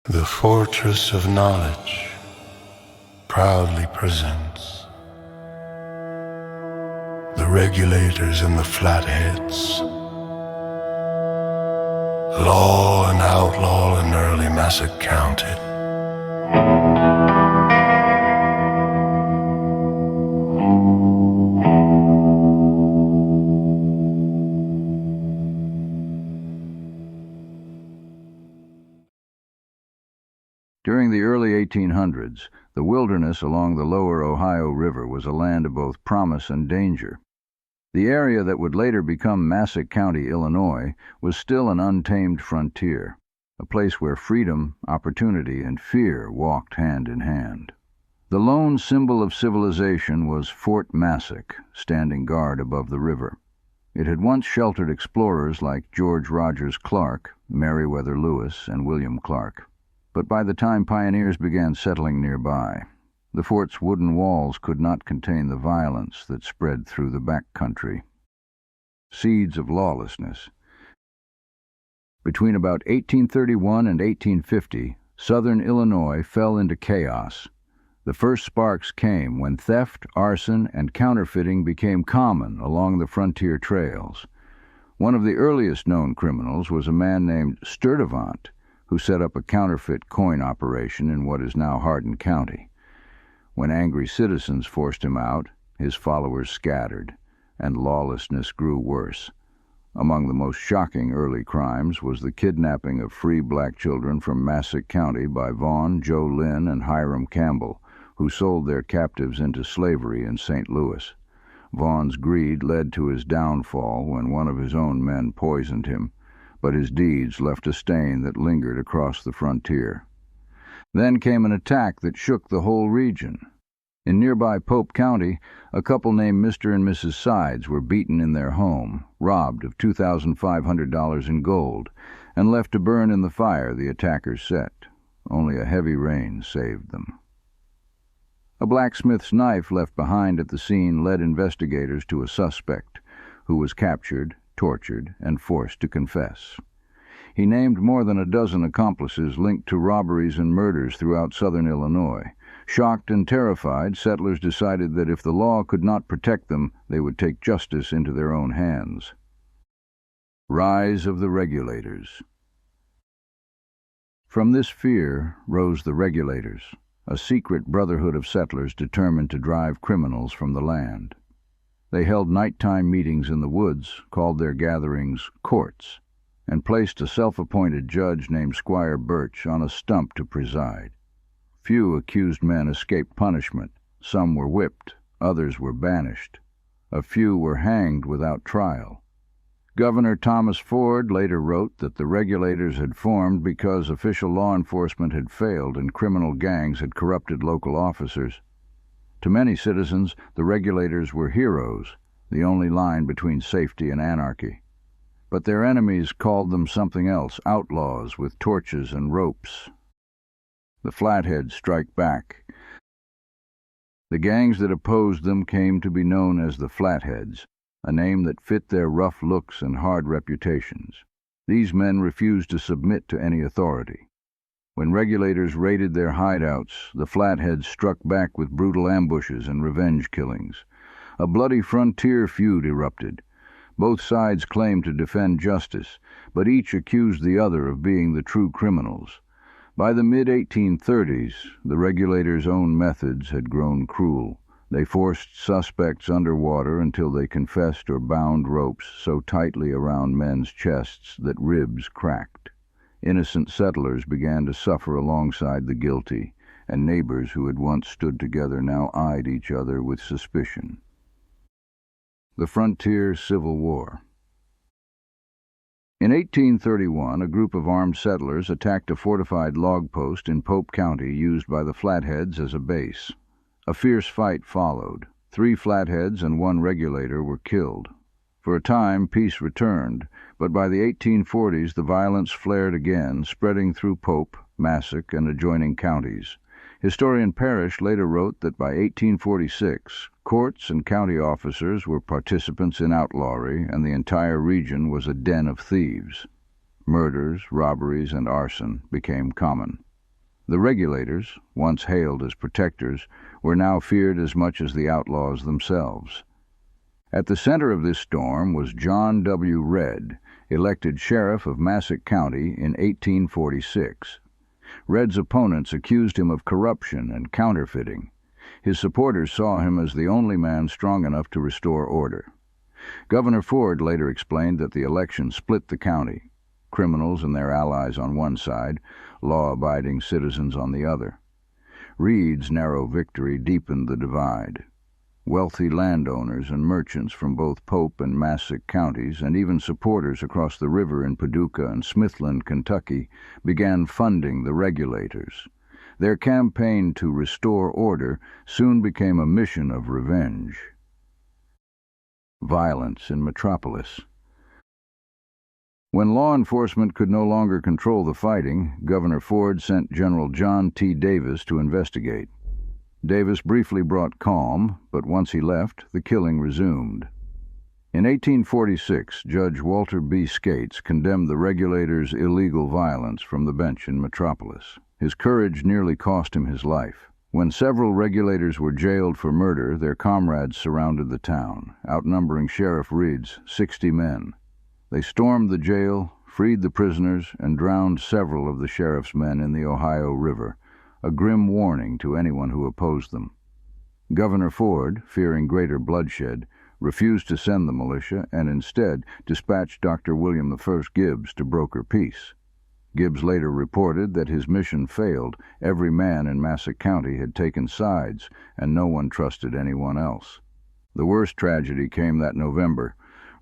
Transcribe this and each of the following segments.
The Fortress of Knowledge proudly presents the Regulators and the Flatheads, Law and Outlaw in early Massac County. During the early 1800s, the wilderness along the lower Ohio River was a land of both promise and danger. The area that would later become Massac County, Illinois, was still an untamed frontier, a place where freedom, opportunity, and fear walked hand in hand. The lone symbol of civilization was Fort Massac, standing guard above the river. It had once sheltered explorers like George Rogers Clark, Meriwether Lewis, and William Clark. But by the time pioneers began settling nearby, the fort's wooden walls could not contain the violence that spread through the back country. Seeds of lawlessness. Between about 1831 and 1850, southern Illinois fell into chaos. The first sparks came when theft, arson, and counterfeiting became common along the frontier trails. One of the earliest known criminals was a man named Sturtevant, who set up a counterfeit coin operation in what is now Hardin County. When angry citizens forced him out, his followers scattered, and lawlessness grew worse. Among the most shocking early crimes was the kidnapping of free black children from Massac County by Vaughn, Joe Lynn, and Hiram Campbell, who sold their captives into slavery in St. Louis. Vaughn's greed led to his downfall when one of his own men poisoned him, but his deeds left a stain that lingered across the frontier. Then came an attack that shook the whole region. In nearby Pope County, a couple named Mr. and Mrs. Sides were beaten in their home, robbed of $2,500 in gold, and left to burn in the fire the attackers set. Only a heavy rain saved them. A blacksmith's knife left behind at the scene led investigators to a suspect, who was captured, tortured, and forced to confess. He named more than a dozen accomplices linked to robberies and murders throughout southern Illinois. Shocked and terrified, settlers decided that if the law could not protect them, they would take justice into their own hands. Rise of the Regulators. From this fear rose the Regulators, a secret brotherhood of settlers determined to drive criminals from the land. They held nighttime meetings in the woods, called their gatherings courts, and placed a self-appointed judge named Squire Birch on a stump to preside. Few accused men escaped punishment. Some were whipped, others were banished. A few were hanged without trial. Governor Thomas Ford later wrote that the Regulators had formed because official law enforcement had failed and criminal gangs had corrupted local officers. To many citizens, the Regulators were heroes, the only line between safety and anarchy. But their enemies called them something else, outlaws with torches and ropes. The Flatheads strike back. The gangs that opposed them came to be known as the Flatheads, a name that fit their rough looks and hard reputations. These men refused to submit to any authority. When Regulators raided their hideouts, the Flatheads struck back with brutal ambushes and revenge killings. A bloody frontier feud erupted. Both sides claimed to defend justice, but each accused the other of being the true criminals. By the mid-1830s, the Regulators' own methods had grown cruel. They forced suspects underwater until they confessed or bound ropes so tightly around men's chests that ribs cracked. Innocent settlers began to suffer alongside the guilty, and neighbors who had once stood together now eyed each other with suspicion. The Frontier Civil War. In 1831, a group of armed settlers attacked a fortified log post in Pope County used by the Flatheads as a base. A fierce fight followed. 3 Flatheads and 1 Regulator were killed. For a time, peace returned, but by the 1840s the violence flared again, spreading through Pope, Massac, and adjoining counties. Historian Parrish later wrote that by 1846, courts and county officers were participants in outlawry, and the entire region was a den of thieves. Murders, robberies, and arson became common. The Regulators, once hailed as protectors, were now feared as much as the outlaws themselves. At the center of this storm was John W. Redd, elected sheriff of Massac County in 1846. Redd's opponents accused him of corruption and counterfeiting. His supporters saw him as the only man strong enough to restore order. Governor Ford later explained that the election split the county, criminals and their allies on one side, law-abiding citizens on the other. Reed's narrow victory deepened the divide. Wealthy landowners and merchants from both Pope and Massac Counties, and even supporters across the river in Paducah and Smithland, Kentucky, began funding the Regulators. Their campaign to restore order soon became a mission of revenge. Violence in Metropolis. When law enforcement could no longer control the fighting, Governor Ford sent General John T. Davis to investigate. Davis briefly brought calm, but once he left, the killing resumed. In 1846, Judge Walter B. Skates condemned the Regulators' illegal violence from the bench in Metropolis. His courage nearly cost him his life. When several Regulators were jailed for murder, their comrades surrounded the town, outnumbering Sheriff Reed's 60 men. They stormed the jail, freed the prisoners, and drowned several of the sheriff's men in the Ohio River, a grim warning to anyone who opposed them. Governor Ford, fearing greater bloodshed, refused to send the militia and instead dispatched Dr. William I. Gibbs to broker peace. Gibbs later reported that his mission failed. Every man in Massac County had taken sides, and no one trusted anyone else. The worst tragedy came that November.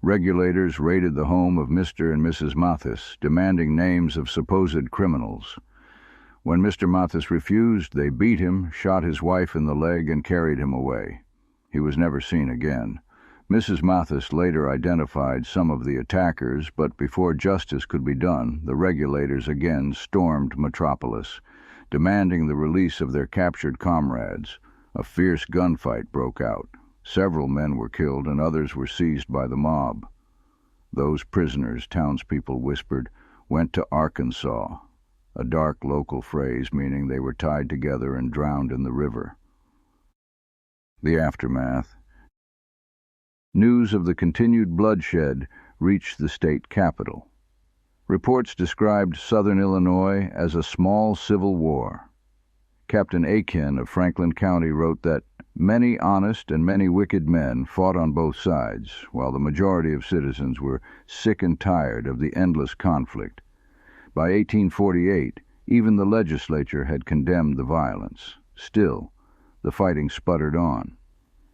Regulators raided the home of Mr. and Mrs. Mathis, demanding names of supposed criminals. When Mr. Mathis refused, they beat him, shot his wife in the leg, and carried him away. He was never seen again. Mrs. Mathis later identified some of the attackers, but before justice could be done, the Regulators again stormed Metropolis, demanding the release of their captured comrades. A fierce gunfight broke out. Several men were killed and others were seized by the mob. Those prisoners, townspeople whispered, went to Arkansas, a dark local phrase meaning they were tied together and drowned in the river. The aftermath. News of the continued bloodshed reached the state capital. Reports described southern Illinois as a small civil war. Captain Aiken of Franklin County wrote that many honest and many wicked men fought on both sides, while the majority of citizens were sick and tired of the endless conflict. By 1848, even the legislature had condemned the violence. Still, the fighting sputtered on.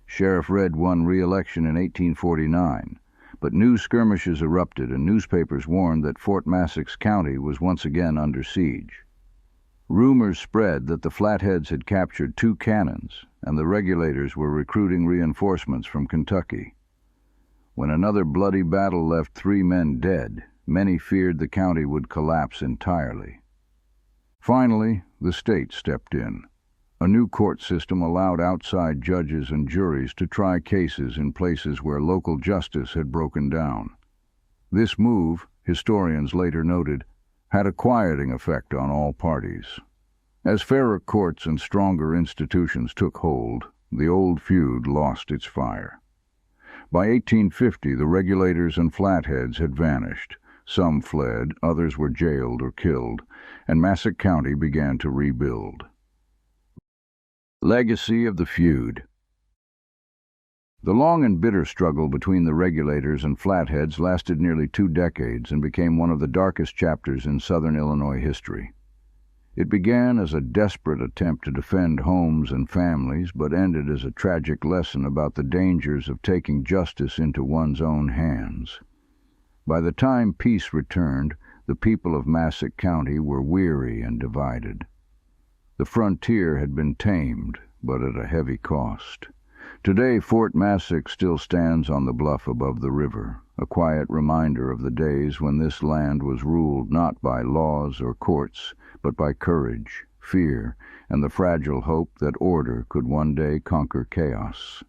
Sheriff Redd won re-election in 1849, but new skirmishes erupted and newspapers warned that Fort Massac County was once again under siege. Rumors spread that the Flatheads had captured 2 cannons, and the Regulators were recruiting reinforcements from Kentucky. When another bloody battle left 3 men dead, many feared the county would collapse entirely. Finally, the state stepped in. A new court system allowed outside judges and juries to try cases in places where local justice had broken down. This move, historians later noted, had a quieting effect on all parties. As fairer courts and stronger institutions took hold, the old feud lost its fire. By 1850, the Regulators and Flatheads had vanished. Some fled, others were jailed or killed, and Massac County began to rebuild. Legacy of the feud. The long and bitter struggle between the Regulators and Flatheads lasted nearly 2 decades and became one of the darkest chapters in southern Illinois history. It began as a desperate attempt to defend homes and families, but ended as a tragic lesson about the dangers of taking justice into one's own hands. By the time peace returned, the people of Massac County were weary and divided. The frontier had been tamed, but at a heavy cost. Today, Fort Massac still stands on the bluff above the river, a quiet reminder of the days when this land was ruled not by laws or courts, but by courage, fear, and the fragile hope that order could one day conquer chaos.